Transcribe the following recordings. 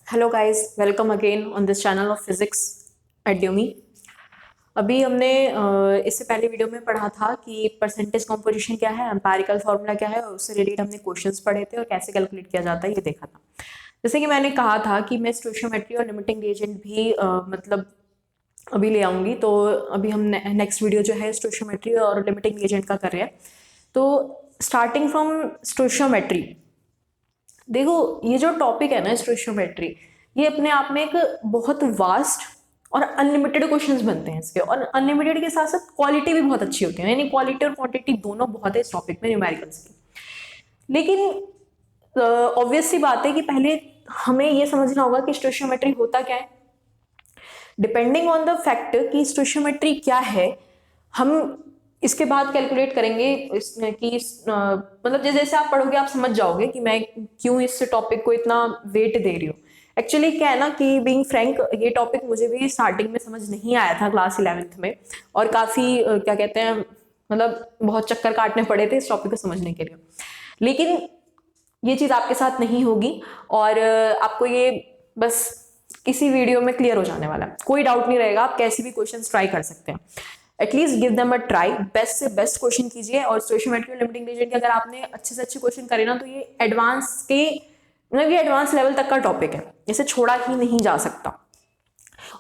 Hello guys, welcome again on this channel of physics at ड्यूमी। अभी हमने इससे पहले वीडियो में पढ़ा था कि परसेंटेज कॉम्पोजिशन क्या है, एम्पिरिकल फार्मूला क्या है और उससे रिलेटेड हमने क्वेश्चंस पढ़े थे और कैसे कैलकुलेट किया जाता है ये देखा था। जैसे कि मैंने कहा था कि मैं स्टोइचियोमेट्री और लिमिटिंग रिएजेंट भी मतलब अभी ले आऊँगी। तो अभी हम नेक्स्ट वीडियो जो है स्टोइचियोमेट्री और लिमिटिंग रिएजेंट का कर रहे हैं। तो स्टार्टिंग फ्रॉम स्टोइचियोमेट्री, देखो ये जो टॉपिक है ना स्टोइचियोमेट्री, ये अपने आप में एक बहुत वास्ट और अनलिमिटेड क्वेश्चंस बनते हैं इसके, और अनलिमिटेड के साथ साथ क्वालिटी भी बहुत अच्छी होती है, यानी क्वालिटी और क्वांटिटी दोनों बहुत है इस टॉपिक में न्यूमेरिकल्स की। लेकिन ऑब्वियस सी बात है कि पहले हमें ये समझना होगा कि स्टोइचियोमेट्री होता क्या है। डिपेंडिंग ऑन द फैक्टर कि स्टोइचियोमेट्री क्या है, हम इसके बाद कैलकुलेट करेंगे इसमें कि मतलब जैसे जैसे आप पढ़ोगे आप समझ जाओगे कि मैं क्यों इस टॉपिक को इतना वेट दे रही हूँ। एक्चुअली क्या है ना कि बीइंग फ्रैंक, ये टॉपिक मुझे भी स्टार्टिंग में समझ नहीं आया था क्लास 11th में, और काफ़ी क्या कहते हैं, मतलब बहुत चक्कर काटने पड़े थे इस टॉपिक को समझने के लिए। लेकिन ये चीज़ आपके साथ नहीं होगी और आपको ये बस किसी वीडियो में क्लियर हो जाने वाला है, कोई डाउट नहीं रहेगा। आप कैसे भी क्वेश्चन ट्राई कर सकते हैं, at least give them a try, best से बेस्ट क्वेश्चन कीजिए। और स्टोइचियोमेट्री और लिमिटिंग रिएजेंट के अगर आपने अच्छे से अच्छे क्वेश्चन करे ना, तो ये एडवांस के मतलब ये एडवांस लेवल तक का टॉपिक है, इसे छोड़ा ही नहीं जा सकता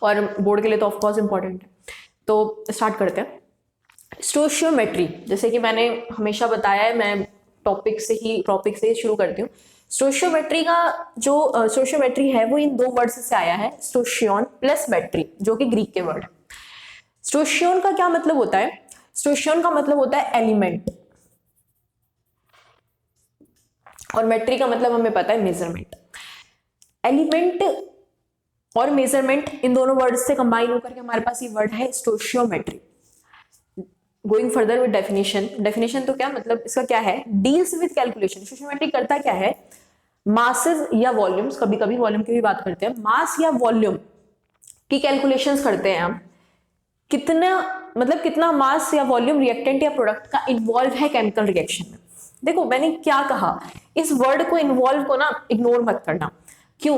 और बोर्ड के लिए तो ऑफकोर्स इंपॉर्टेंट है। तो स्टार्ट करते हैं। स्टोइचियोमेट्री, जैसे कि मैंने हमेशा बताया है, मैं टॉपिक से ही शुरू करती हूँ। स्टोइचियोमेट्री का जो स्टोइचियोमेट्री है वो इन दो वर्ड्स से आया है, स्टोइचियन प्लस मेट्री, जो कि ग्रीक के वर्ड है। स्टोइचियन का क्या मतलब होता है? स्टोइचियन का मतलब होता है एलिमेंट, और मेट्री का मतलब हमें पता है मेजरमेंट। एलिमेंट और मेजरमेंट, इन दोनों वर्ड्स से कंबाइन होकर के हमारे पास ये वर्ड है stoichiometry. Going further with definition तो क्या मतलब, इसका क्या है? Deals with calculation. स्टोइचियोमेट्री करता क्या है? मासेस या वॉल्यूम्स, कभी कभी वॉल्यूम की भी बात करते हैं, मास या वॉल्यूम की कैलकुलेशंस करते हैं हम। कितना मतलब कितना मास या वॉल्यूम रिएक्टेंट या प्रोडक्ट का इन्वॉल्व है केमिकल रिएक्शन में। देखो मैंने क्या कहा, इस वर्ड को इन्वॉल्व को ना इग्नोर मत करना। क्यों?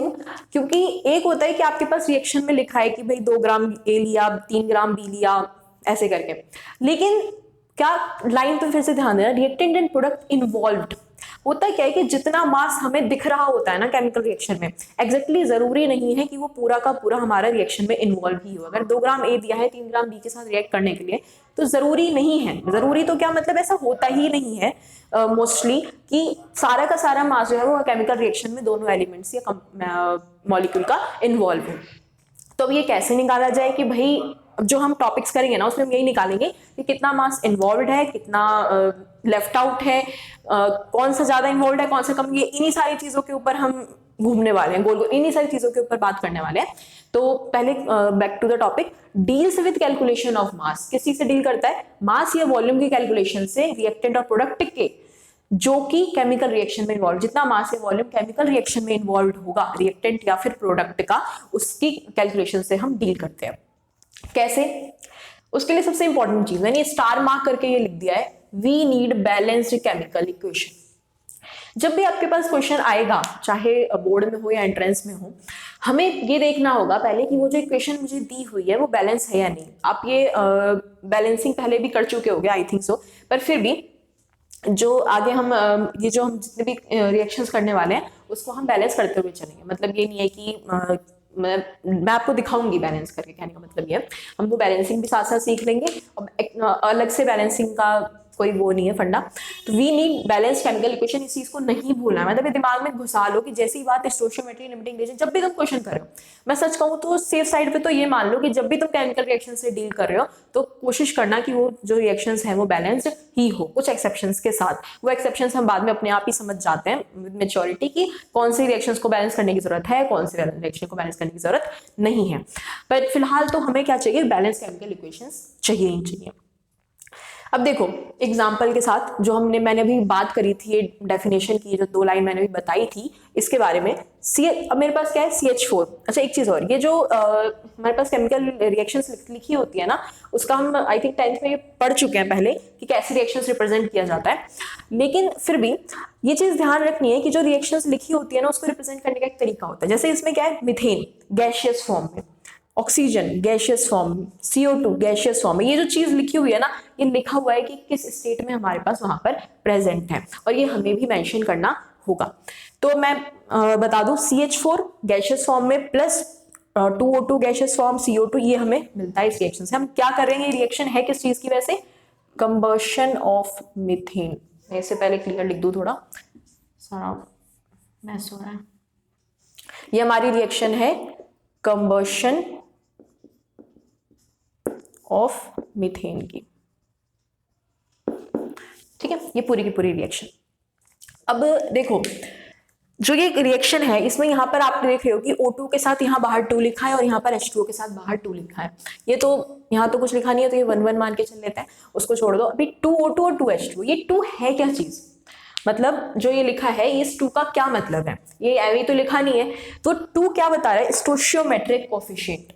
क्योंकि एक होता है कि आपके पास रिएक्शन में लिखा है कि भाई 2 ग्राम ए लिया, 3 ग्राम बी लिया, ऐसे करके। लेकिन क्या, लाइन पे फिर से ध्यान देना, रिएक्टेंट एंड प्रोडक्ट इन्वॉल्व्ड होता क्या है कि जितना मास हमें दिख रहा होता है ना केमिकल रिएक्शन में, एग्जैक्टली जरूरी नहीं है कि वो पूरा का पूरा हमारा रिएक्शन में इन्वॉल्व ही हो। अगर 2 ग्राम ए दिया है 3 ग्राम बी के साथ रिएक्ट करने के लिए, तो जरूरी नहीं है, जरूरी तो क्या मतलब ऐसा होता ही नहीं है मोस्टली कि सारा का सारा मास जो है वो केमिकल रिएक्शन में दोनों एलिमेंट्स या मॉलिक्यूल का इन्वॉल्व हो। तो अब ये कैसे निकाला जाए कि भाई जो हम टॉपिक्स करेंगे ना उसमें हम यही निकालेंगे कि कितना मास इन्वॉल्व है, कितना लेफ्ट आउट है, कौन सा ज्यादा इन्वॉल्व है, कौन सा कम। ये इन्हीं सारी चीजों के ऊपर हम घूमने वाले हैं, गोल गोल इन्हीं सारी चीजों के ऊपर बात करने वाले हैं। तो पहले back to the topic, deals with calculation of mass. किस चीज से डील करता है? मास या वॉल्यूम की कैलकुलेशन से रिएक्टेंट और प्रोडक्ट के जो कि केमिकल रिएक्शन में इन्वॉल्व, जितना मास या वॉल्यूम केमिकल रिएक्शन में इन्वॉल्व होगा रिएक्टेंट या फिर प्रोडक्ट का, उसकी कैलकुलेशन से हम डील करते हैं। कैसे? उसके लिए सबसे इंपॉर्टेंट चीज, मैंने स्टार मार्क करके ये लिख दिया है, we need balanced chemical equation. जब भी आपके पास क्वेश्चन आएगा, चाहे बोर्ड में हो या एंट्रेंस में हो, हमें ये देखना होगा पहले कि वो जो इक्वेशन मुझे दी हुई है वो बैलेंस है या नहीं। आप ये बैलेंसिंग पहले भी कर चुके होंगे आई थिंक सो, पर फिर भी जो आगे हम ये जो हम जितने भी रिएक्शंस करने वाले हैं उसको हम बैलेंस करते हुए चलेंगे। मतलब ये नहीं है कि मैं आपको दिखाऊंगी बैलेंस करके, कहने का मतलब ये हम वो बैलेंसिंग भी साथ साथ सीख लेंगे, और अलग से बैलेंसिंग का कोई वो नहीं है फंडा। तो we need balance chemical equation, इस चीज को नहीं भूलना है। मतलब ये दिमाग में घुसा लो कि जैसी बात स्टोइचियोमेट्री लिमिटिंग रिएजेंट, जब भी तुम क्वेश्चन कर रहे हो, मैं सच कहूं तो सेफ साइड पे तो ये मान लो कि जब भी तुम केमिकल रिएक्शन से डील कर रहे हो तो कोशिश करना कि वो जो रिएक्शंस हैं वो बैलेंस्ड ही हो, कुछ एक्सेप्शंस के साथ। वो एक्सेप्शंस हम बाद में अपने आप ही समझ जाते हैं विद मेच्योरिटी कि कौन से रिएक्शंस को बैलेंस करने की जरूरत है, कौन से रिएक्शन को बैलेंस करने की जरूरत नहीं है। पर फिलहाल तो हमें क्या चाहिए? बैलेंस केमिकल इक्वेशंस चाहिए ही चाहिए। अब देखो एग्जाम्पल के साथ जो मैंने अभी बात करी थी, ये डेफिनेशन की जो 2 लाइन मैंने अभी बताई थी इसके बारे में। अब मेरे पास क्या है CH4। अच्छा एक चीज और, ये जो हमारे पास केमिकल रिएक्शंस लिखी होती है ना, उसका हम आई थिंक 10th में पढ़ चुके हैं पहले कि कैसे रिएक्शंस रिप्रेजेंट किया जाता है। लेकिन फिर भी ये चीज ध्यान रखनी है कि जो रिएक्शंस लिखी होती है ना, उसको रिप्रेजेंट करने का एक तरीका होता है। जैसे इसमें क्या है, मिथेन गैसियस फॉर्म में, ऑक्सीजन गैसियस फॉर्म में, CO2 गैसियस फॉर्म में। ये जो चीज लिखी हुई है ना, ये लिखा हुआ है कि किस स्टेट में हमारे पास वहां पर प्रेजेंट है, और ये हमें भी मेंशन करना होगा। तो मैं बता दूं, CH4 गैसियस फॉर्म में plus 2O2 gaseous form CO2, ये हमें मिलता है इस रिएक्शन से। हम क्या कर रहे हैं, ये रिएक्शन है किस चीज की वैसे, कंबशन ऑफ मीथेन। मैं इससे पहले क्लियर लिख दूं, थोड़ा सारा मैस हो रहा है। ये हमारी रिएक्शन है कंबशन ऑफ मीथेन की, ठीक है, ये पूरी की पूरी रिएक्शन। अब देखो जो ये रिएक्शन है, इसमें यहाँ पर आप देख रहे हो कि O2 के साथ यहाँ बाहर 2 लिखा है और यहाँ पर H2O के साथ बाहर 2 लिखा है। ये तो यहाँ तो कुछ लिखा नहीं है, तो ये 1 1 मान के चल लेते हैं, उसको छोड़ दो। अभी 2O2 और 2H2O, ये 2 है क्या चीज, मतलब जो ये लिखा है इस 2 का क्या मतलब है, ये ऐवे तो लिखा नहीं है। तो 2 क्या बता रहा है, स्टोशियोमेट्रिक कोफिशिएंट।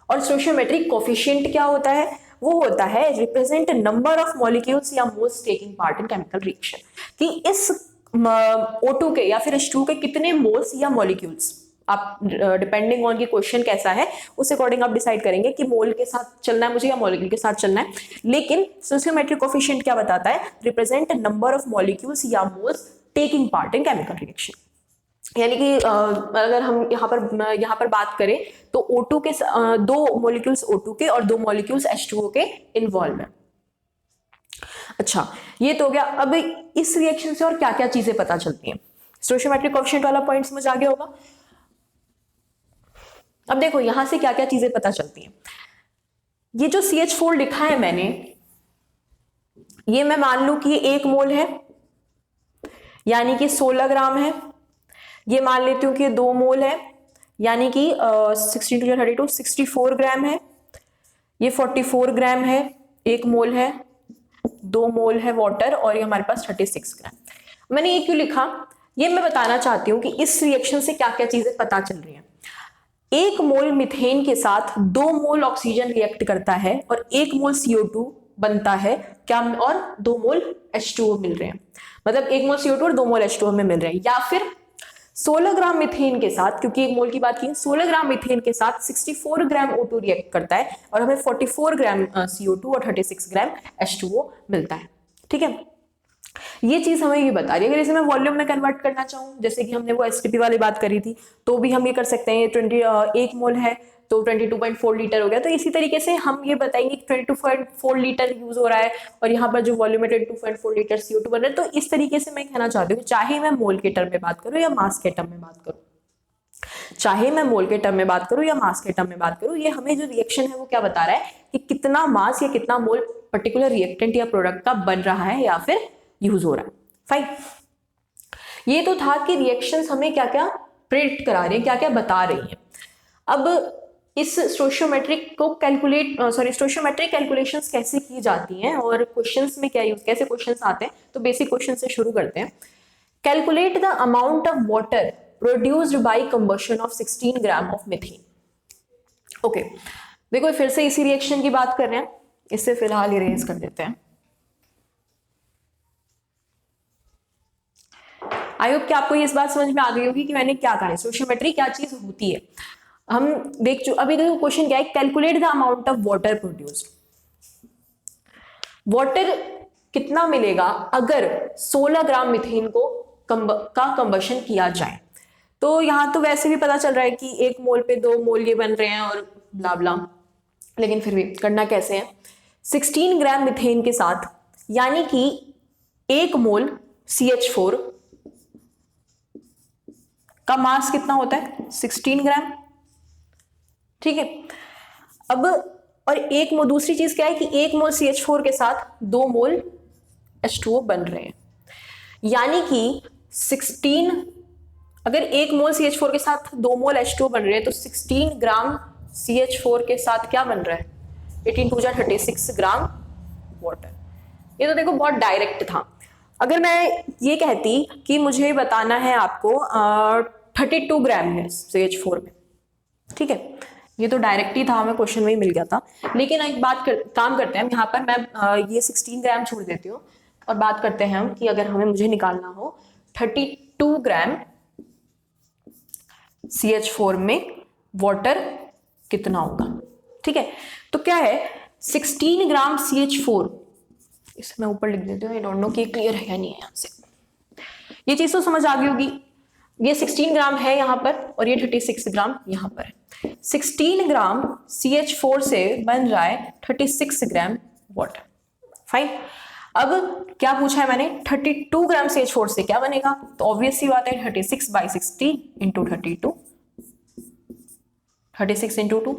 और स्टोशियोमेट्रिक कोफिशिएंट क्या होता है, वो होता है रिप्रेजेंट नंबर ऑफ मॉलिक्यूल्स या moles taking part in chemical reaction, कि इस O2 के या फिर H2 के कितने मोल्स या मॉलिक्यूल्स, आप डिपेंडिंग ऑन की क्वेश्चन कैसा है उस अकॉर्डिंग आप डिसाइड करेंगे कि मोल के साथ चलना है मुझे या मॉलिक्यूल के साथ चलना है। लेकिन स्टोशियोमेट्रिक कोफिशिएंट क्या बताता है, रिप्रेजेंट नंबर ऑफ मॉलिक्यूल्स या moles taking part in chemical reaction. यानी कि अगर हम यहाँ पर बात करें तो O2 के 2 मॉलिक्यूल्स O2 के और 2 मॉलिक्यूल्स H2O के इन्वॉल्व है। अच्छा ये तो हो गया। अब इस रिएक्शन से और क्या क्या चीजें पता चलती हैं, स्टोशियोमेट्रिक कोफिशिएंट वाला पॉइंट समझ आ गया होगा। अब देखो यहां से क्या क्या चीजें पता चलती हैं। ये जो CH4 लिखा है मैंने, ये मैं मान लूं कि ये 1 मोल है, यानी कि 16 ग्राम है। ये मान लेती हूँ कि 2 मोल है, यानी कि 16 × 32 64 ग्राम है। ये 44 ग्राम है, 1 मोल है, 2 मोल है वाटर, और ये हमारे पास 36 ग्राम। मैंने ये क्यों लिखा, ये मैं बताना चाहती हूँ कि इस रिएक्शन से क्या क्या चीजें पता चल रही हैं। 1 मोल मिथेन के साथ 2 मोल ऑक्सीजन रिएक्ट करता है और 1 मोल CO2 बनता है क्या, और 2 मोल H2O मिल रहे हैं, मतलब 1 मोल CO2 और 2 मोल H2O हमें मिल रहे हैं। या फिर 16 ग्राम मिथेन के साथ, क्योंकि 1 मोल की बात की, 16 ग्राम मिथेन के साथ 64 ग्राम O2 रिएक्ट करता है और हमें 44 ग्राम CO2 और 36 ग्राम H2O मिलता है। ठीक है, ये चीज हमें ये बता रही है। अगर इसे मैं वॉल्यूम में कन्वर्ट करना चाहूँ, जैसे कि हमने वो STP वाली बात करी थी, तो भी हम ये कर सकते हैं। 1 मोल है तो 22.4 लीटर हो गया। तो इसी तरीके से हम ये बताएंगे कि 22.4 लीटर यूज हो रहा है और यहाँ पर जो वॉल्यूम है 22.4 लीटर CO2 बन रहा है। तो इस तरीके से मैं कहना चाहती हूँ, चाहे मैं मोल के टर्म में बात करूँ या मास के टर्म में बात करूँ, चाहे मैं मोल के टर्म में बात करूँ या मास के टर्म में बात करूँ, ये हमें जो रिएक्शन है वो क्या बता रहा है कि कितना मास या कितना मोल पर्टिकुलर रिएक्टेंट या प्रोडक्ट का बन रहा है या फिर यूज हो रहा है। फाइन, ये तो था कि रिएक्शंस हमें क्या क्या प्रिडिक्ट करा रही है, क्या क्या बता रही है। अब इस स्टोशियोमेट्रिक कैलकुलेशंस कैसे की जाती हैं और क्वेश्चंस में क्या यूज, कैसे क्वेश्चंस आते हैं, तो बेसिक क्वेश्चन से शुरू करते हैं। Calculate the amount of water produced by combustion of 16 gram of methane. Okay, देखो फिर से इसी रिएक्शन की बात कर रहे हैं, इससे फिलहाल इरेज कर देते हैं। आई होप कि आपको ये इस बात समझ में आ गई होगी कि मैंने क्या कहा है, स्टोशियोमेट्री क्या चीज होती है। हम देख चुके, अभी देखो क्वेश्चन क्या है, calculate the amount of water produced. Water कितना मिलेगा अगर 16 ग्राम मीथेन को का कंबशन किया जाए। तो यहां तो वैसे भी पता चल रहा है कि 1 मोल पे 2 मोल ये बन रहे हैं और ब्ला ब्ला, लेकिन फिर भी करना कैसे है। 16 ग्राम मीथेन के साथ, यानी कि 1 मोल CH4 का मास कितना होता है 16 ग्राम। ठीक है, अब और दूसरी चीज क्या है कि 1 मोल CH4 के साथ 2 मोल H2O बन रहे हैं, यानी कि 16, अगर 1 मोल CH4 के साथ 2 मोल H2O बन रहे हैं तो 16 ग्राम CH4 के साथ क्या बन रहा है, 18 × 2 = 36 ग्राम वाटर। ये तो देखो बहुत डायरेक्ट था। अगर मैं ये कहती कि मुझे बताना है आपको 32 ग्राम है CH4 में, ठीक है, ये तो डायरेक्ट ही था, हमें क्वेश्चन में ही मिल गया था। लेकिन एक काम करते हैं, यहाँ पर मैं ये 16 ग्राम छोड़ देती हूँ और बात करते हैं हम कि अगर मुझे निकालना हो 32 ग्राम CH4 में वाटर कितना होगा, ठीक है। तो क्या है 16 ग्राम CH4, इसे मैं ऊपर लिख देती हूँ, आई डोंट नो कि क्लियर है या नहीं है। यहाँ से ये चीज तो समझ आ गई होगी, ये 16 ग्राम है यहाँ पर और ये 36 ग्राम यहाँ पर है। 16 ग्राम CH4 से बन जाए 36 ग्राम वाटर, फाइन। अब क्या पूछा है मैंने, 32 ग्राम CH4 से क्या बनेगा, तो ऑब्वियस सी बात है 36/60 इंटू 32, 36 इंटू 2,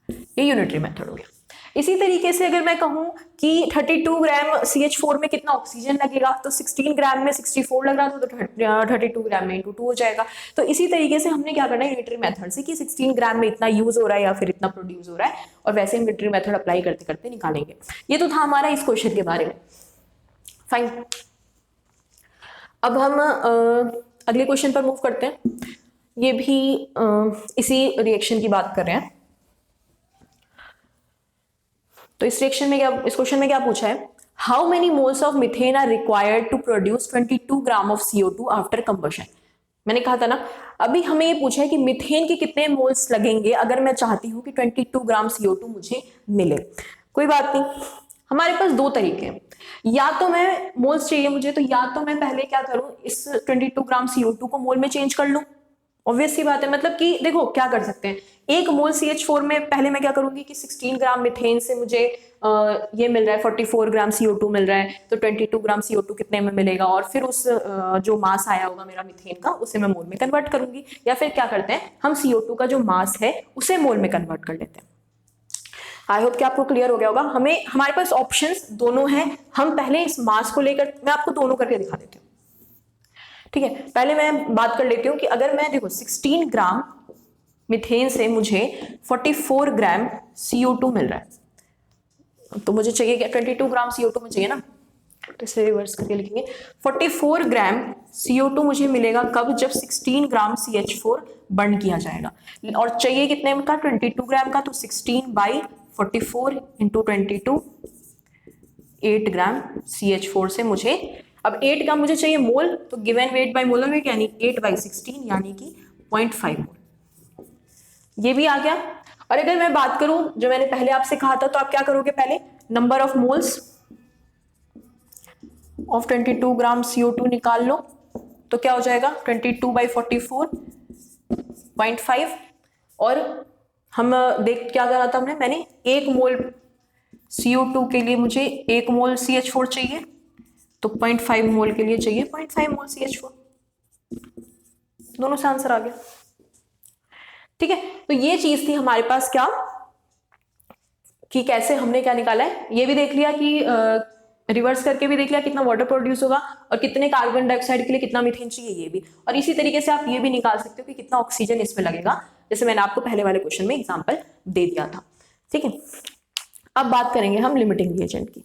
ये यूनिटरी मेथड हो गया। इसी तरीके से अगर मैं कहूं कि 32 ग्राम CH4 में कितना ऑक्सीजन लगेगा, तो 16 ग्राम में 64 लग रहा था, तो 32 ग्राम में इंटू 2 हो जाएगा। तो इसी तरीके से हमने क्या करना है यूनिटरी मेथड से कि 16 ग्राम में इतना यूज हो रहा है या फिर इतना प्रोड्यूस हो रहा है, और वैसे यूनिटरी मेथड अप्लाई करते करते निकालेंगे। ये तो था हमारा इस क्वेश्चन के बारे में, फाइन। अब हम अगले क्वेश्चन पर मूव करते हैं। ये भी इसी रिएक्शन की बात कर रहे हैं। तो इस रिएक्शन में क्या, इस क्वेश्चन में क्या पूछा है, how many moles of methane are required to produce 22 gram of CO2 after combustion. मैंने कहा था ना, अभी हमें ये पूछा है कि मीथेन के कितने मोल्स लगेंगे अगर मैं चाहती हूं कि 22 ग्राम CO2 मुझे मिले। कोई बात नहीं, हमारे पास दो तरीके हैं, या तो मैं मोल्स चाहिए मुझे, तो या तो मैं पहले क्या करूं, इस 22 ग्राम CO2 को मोल में चेंज कर लूं। ऑब्वियस सी बात है, मतलब कि देखो क्या कर सकते हैं, एक मोल CH4 में पहले मैं क्या करूंगी कि 16 ग्राम मिथेन से मुझे ये मिल रहा है 44 ग्राम CO2 मिल रहा है, तो 22 ग्राम CO2 कितने में मिलेगा, और फिर उस जो मास आया होगा मेरा मिथेन का उसे मैं मोल में कन्वर्ट करूंगी। या फिर क्या करते हैं, हम CO2 का जो मास है उसे मोल में कन्वर्ट कर लेते हैं। आई होप कि आपको क्लियर हो गया होगा। हमारे पास ऑप्शंस दोनों हैं, हम पहले इस मास को लेकर, मैं आपको दोनों करके दिखा देती हूँ, ठीक है। पहले मैं बात कर लेती हूँ कि अगर मैं देखो 16 ग्राम मिथेन से मुझे 44 ग्राम CO2 मिल रहा है, तो मुझे चाहिए क्या, 22 ग्राम CO2 में चाहिए ना, तो इसे रिवर्स करके लिखेंगे 44 ग्राम CO2 मुझे मिलेगा कब, जब 16 ग्राम CH4 बर्न किया जाएगा, और चाहिए कितने का, 22 ग्राम का, तो 16/44 इंटू 22, 8 ग्राम CH4 से मुझे, अब 8 ग्राम मुझे चाहिए मोल, तो given weight by molar weight यानी 8/16 यानी कि 0.5 मोल, ये भी आ गया। और अगर मैं बात करूं जो मैंने पहले आपसे कहा था, तो आप क्या करोगे, पहले number of moles of 22 gram CO2 निकाल लो, तो क्या हो जाएगा 22/44 0.5, और हम देख क्या करा था मैंने 1 मोल CO2 के लिए मुझे 1 मोल CH4 चाहिए, तो 0.5 मोल के लिए चाहिए 0.5 मोल CH4, दोनों से आंसर आ गया, ठीक है। तो ये चीज थी हमारे पास क्या, कि कैसे हमने क्या निकाला है, ये भी देख लिया कि रिवर्स करके भी देख लिया कितना वाटर प्रोड्यूस होगा और कितने कार्बन डाइऑक्साइड के लिए कितना मीथेन चाहिए, ये भी। और इसी तरीके से आप ये भी निकाल सकते हो कि कितना ऑक्सीजन इसमें लगेगा, जैसे मैंने आपको पहले वाले क्वेश्चन में एग्जाम्पल दे दिया था, ठीक है। अब बात करेंगे हम लिमिटिंग रिएजेंट की।